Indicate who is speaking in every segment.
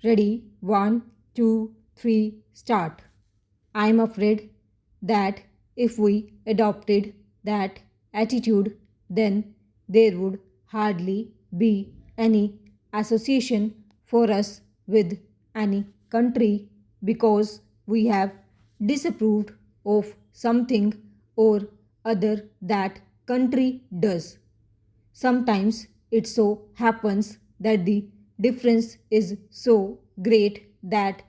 Speaker 1: Ready? 1, 2, 3, start. I am afraid that if we adopted that attitude, then there would hardly be any association for us with any country because we have disapproved of something or other that country does. Sometimes it so happens that the difference is so great that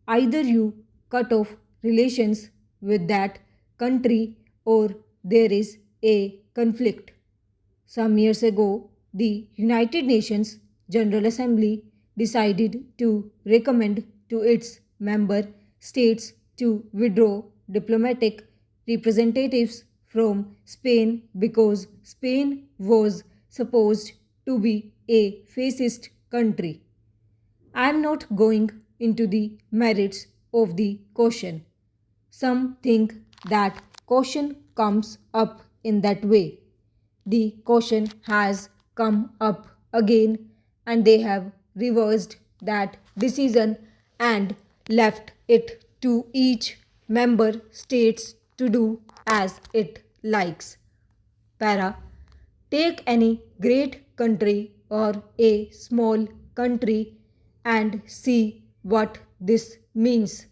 Speaker 1: either you cut off relations with that country or there is a conflict. Some years ago, the United Nations General Assembly decided to recommend to its member states to withdraw diplomatic representatives from Spain because Spain was supposed to be a fascist country. I am not going into the merits of the question. Some think that question comes up in that way. The question has come up again and they have reversed that decision and left it to each member states to do as it likes. Para. Take any great country or a small country and see what this means.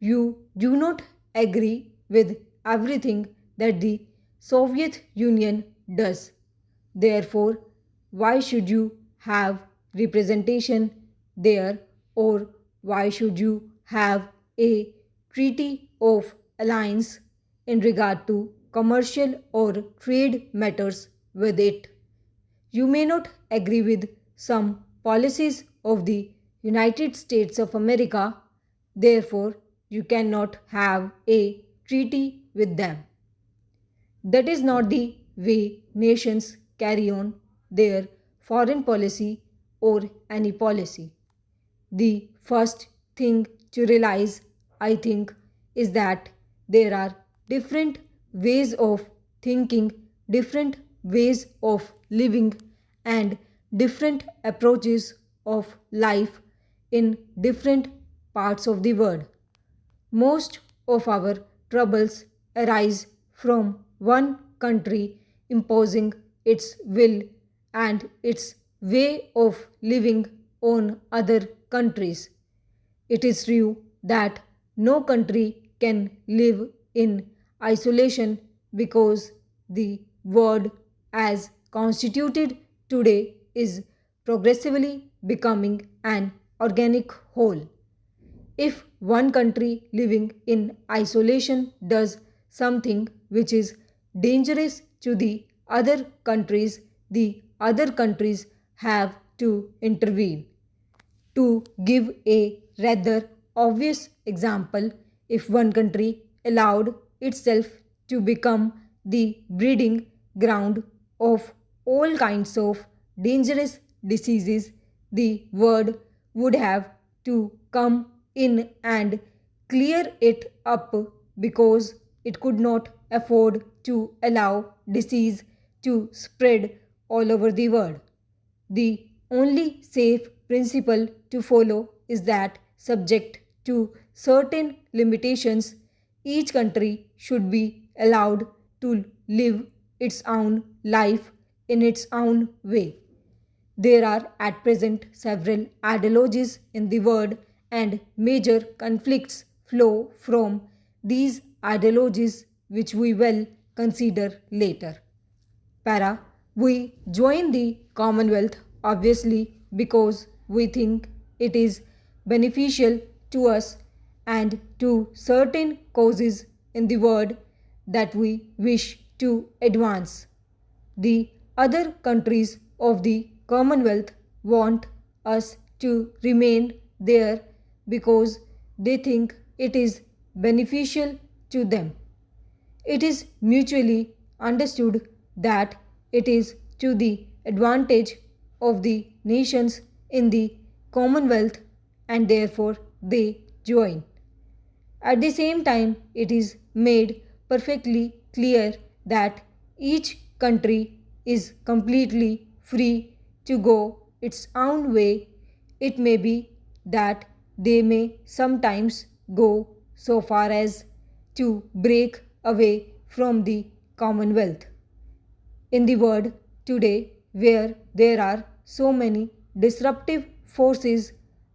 Speaker 1: You do not agree with everything that the Soviet Union does. Therefore, why should you have representation there or why should you have a treaty of alliance in regard to commercial or trade matters with it? You may not agree with some policies of the United States of America, therefore, you cannot have a treaty with them. That is not the way nations carry on their foreign policy or any policy. The first thing to realize, I think, is that there are different ways of thinking, different ways of living, and different approaches of life in different parts of the world. Most of our troubles arise from one country imposing its will and its way of living on other countries. It is true that no country can live in isolation because the world as constituted today is progressively becoming an organic whole. If one country living in isolation does something which is dangerous to the other countries have to intervene. To give a rather obvious example, if one country allowed itself to become the breeding ground of all kinds of dangerous diseases, the world would have to come in and clear it up because it could not afford to allow disease to spread all over the world. The only safe principle to follow is that, subject to certain limitations, each country should be allowed to live its own life in its own way. There are at present several ideologies in the world, and major conflicts flow from these ideologies, which we will consider later. Para, we join the Commonwealth obviously because we think it is beneficial to us and to certain causes in the world that we wish to advance. The other countries of the Commonwealth want us to remain there because they think it is beneficial to them. It is mutually understood that it is to the advantage of the nations in the Commonwealth and therefore they join. At the same time, it is made perfectly clear that each country is completely free to go its own way. It may be that they may sometimes go so far as to break away from the Commonwealth. In the world today, where there are so many disruptive forces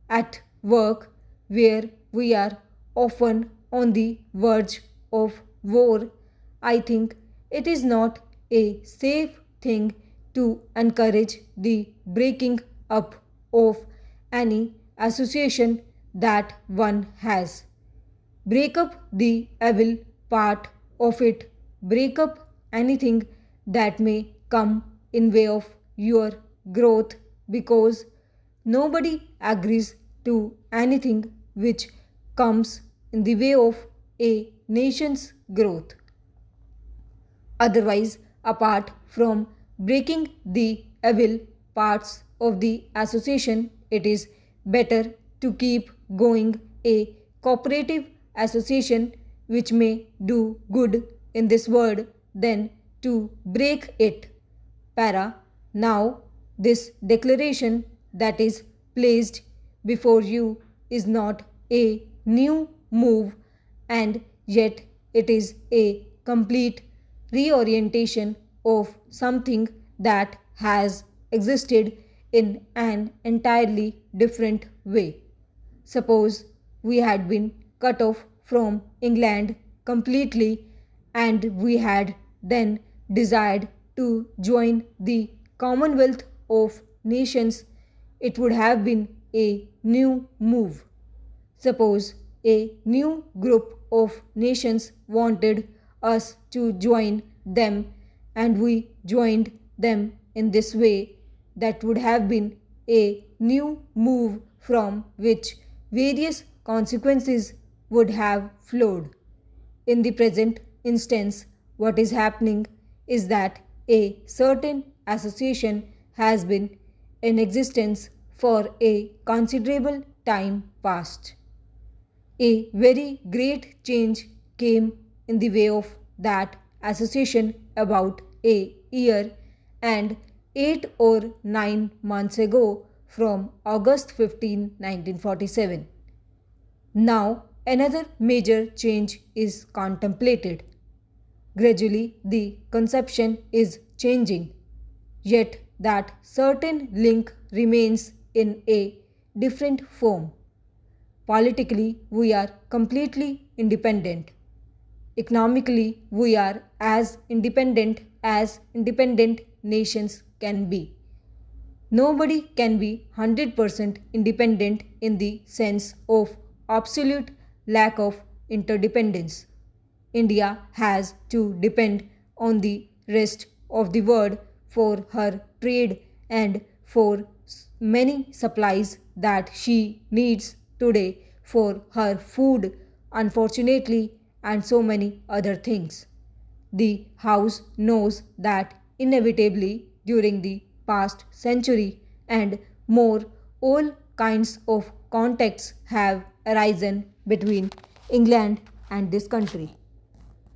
Speaker 1: at work, where we are often on the verge of war, I think it is not a safe thing to encourage the breaking up of any association that one has. Break up the evil part of it. Break up anything that may come in way of your growth, because nobody agrees to anything which comes in the way of a nation's growth. Otherwise, apart from breaking the evil parts of the association, it is better to keep going a cooperative association which may do good in this world than to break it. Para. Now, this declaration that is placed before you is not a new move, and yet it is a complete reorientation of something that has existed in an entirely different way. Suppose we had been cut off from England completely, and we had then desired to join the Commonwealth of Nations, it would have been a new move. Suppose a new group of nations wanted us to join them, and we joined them in this way, that would have been a new move from which various consequences would have flowed. In the present instance, what is happening is that a certain association has been in existence for a considerable time past. A very great change came in the way of that association about a year and 8 or 9 months ago, from August 15, 1947. Now, another major change is contemplated. Gradually, the conception is changing, yet that certain link remains in a different form. Politically, we are completely independent. Economically, we are as independent nations can be. Nobody can be 100% independent in the sense of absolute lack of interdependence. India has to depend on the rest of the world for her trade and for many supplies that she needs today for her food, unfortunately, and so many other things. The House knows that inevitably during the past century and more, all kinds of contacts have arisen between England and this country.